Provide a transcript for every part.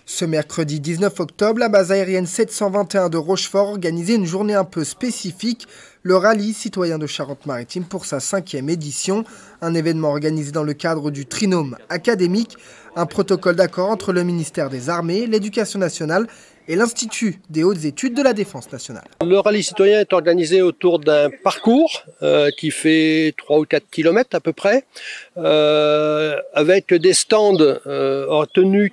Ce mercredi 19 octobre, la base aérienne 721 de Rochefort organisait une journée un peu spécifique, le rallye citoyen de Charente-Maritime pour sa 5e édition, un événement organisé dans le cadre du Trinôme académique, un protocole d'accord entre le ministère des Armées, l'Éducation nationale et l'Institut des hautes études de la Défense nationale. Le rallye citoyen est organisé autour d'un parcours qui fait 3 ou 4 km à peu près, avec des stands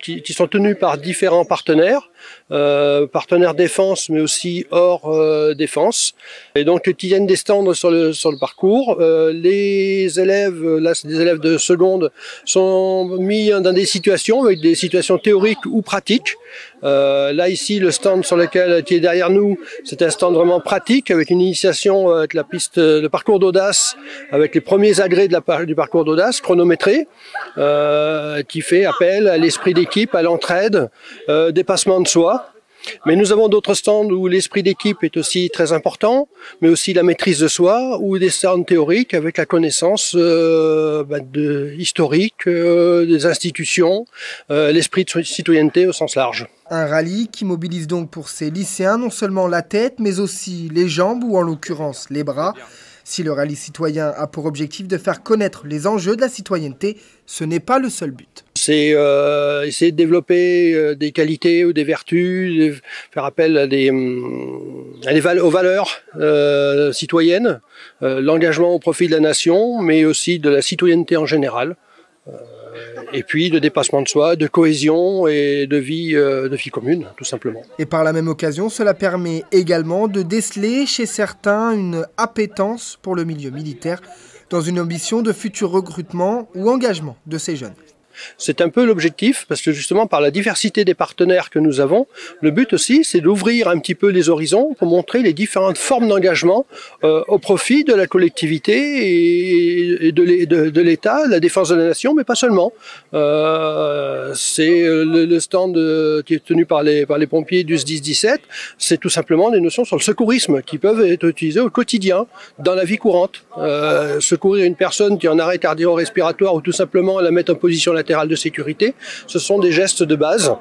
qui sont tenus par différents partenaires, partenaires défense mais aussi hors défense. Et donc ils tiennent des stands sur le parcours. Les élèves, là c'est des élèves de seconde, sont mis dans des situations, avec des situations théoriques ou pratiques. Là ici le stand qui est derrière nous, c'est un stand vraiment pratique avec une initiation avec la piste, le parcours d'audace, avec les premiers agrès du parcours d'audace chronométré, qui fait appel à l'esprit d'équipe, à l'entraide, dépassement de soi. Mais nous avons d'autres stands où l'esprit d'équipe est aussi très important, mais aussi la maîtrise de soi, ou des stands théoriques avec la connaissance historique des institutions, l'esprit de citoyenneté au sens large. Un rallye qui mobilise donc pour ces lycéens non seulement la tête, mais aussi les jambes ou en l'occurrence les bras. Si le rallye citoyen a pour objectif de faire connaître les enjeux de la citoyenneté, ce n'est pas le seul but. C'est essayer de développer des qualités ou des vertus, faire appel aux valeurs citoyennes, l'engagement au profit de la nation, mais aussi de la citoyenneté en général. Et puis de dépassement de soi, de cohésion et de vie commune, tout simplement. Et par la même occasion, cela permet également de déceler chez certains une appétence pour le milieu militaire, dans une ambition de futur recrutement ou engagement de ces jeunes. C'est un peu l'objectif, parce que justement par la diversité des partenaires que nous avons, le but aussi c'est d'ouvrir un petit peu les horizons pour montrer les différentes formes d'engagement au profit de la collectivité et de l'État, de la défense de la nation, mais pas seulement. C'est le stand qui est tenu par les pompiers du SDIS 17, c'est tout simplement des notions sur le secourisme qui peuvent être utilisées au quotidien, dans la vie courante. Secourir une personne qui est en arrêt cardio-respiratoire ou tout simplement la mettre en position latérale de sécurité, ce sont des gestes de base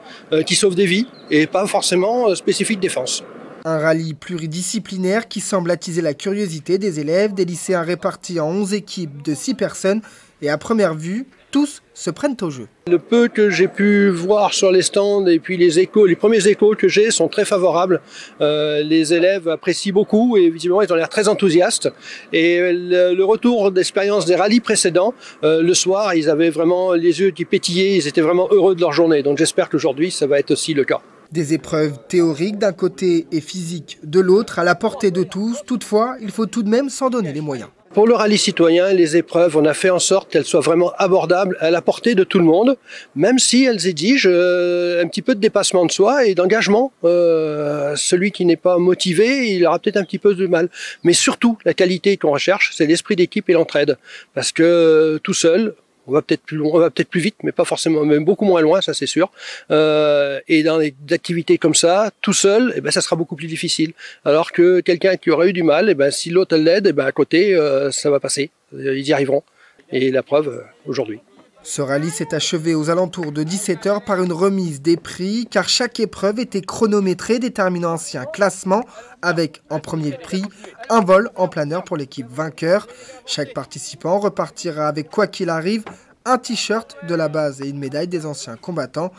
qui sauvent des vies et pas forcément spécifiques défense. Un rallye pluridisciplinaire qui semble attiser la curiosité des élèves, des lycéens répartis en 11 équipes de 6 personnes et à première vue, tous se prennent au jeu. Le peu que j'ai pu voir sur les stands et puis les premiers échos que j'ai sont très favorables. Les élèves apprécient beaucoup et visiblement ils ont l'air très enthousiastes. Et le retour d'expérience des rallyes précédents, le soir ils avaient vraiment les yeux qui pétillaient, ils étaient vraiment heureux de leur journée. Donc j'espère qu'aujourd'hui ça va être aussi le cas. Des épreuves théoriques d'un côté et physiques de l'autre, à la portée de tous. Toutefois, il faut tout de même s'en donner les moyens. Pour le rallye citoyen, les épreuves, on a fait en sorte qu'elles soient vraiment abordables, à la portée de tout le monde, même si elles exigent un petit peu de dépassement de soi et d'engagement. Celui qui n'est pas motivé, il aura peut-être un petit peu de mal. Mais surtout, la qualité qu'on recherche, c'est l'esprit d'équipe et l'entraide. Parce que tout seul, on va peut-être plus loin, on va peut-être plus vite, mais pas forcément, même beaucoup moins loin, ça c'est sûr. Et dans des activités comme ça, tout seul, ça sera beaucoup plus difficile. Alors que quelqu'un qui aurait eu du mal, si l'autre l'aide, à côté, ça va passer. Ils y arriveront. Et la preuve, aujourd'hui. Ce rallye s'est achevé aux alentours de 17 h par une remise des prix, car chaque épreuve était chronométrée, déterminant ainsi un classement, avec en premier prix un vol en planeur pour l'équipe vainqueur. Chaque participant repartira avec, quoi qu'il arrive, un t-shirt de la base et une médaille des anciens combattants.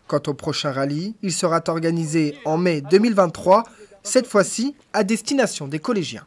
Quant au prochain rallye, il sera organisé en mai 2023, cette fois-ci à destination des collégiens.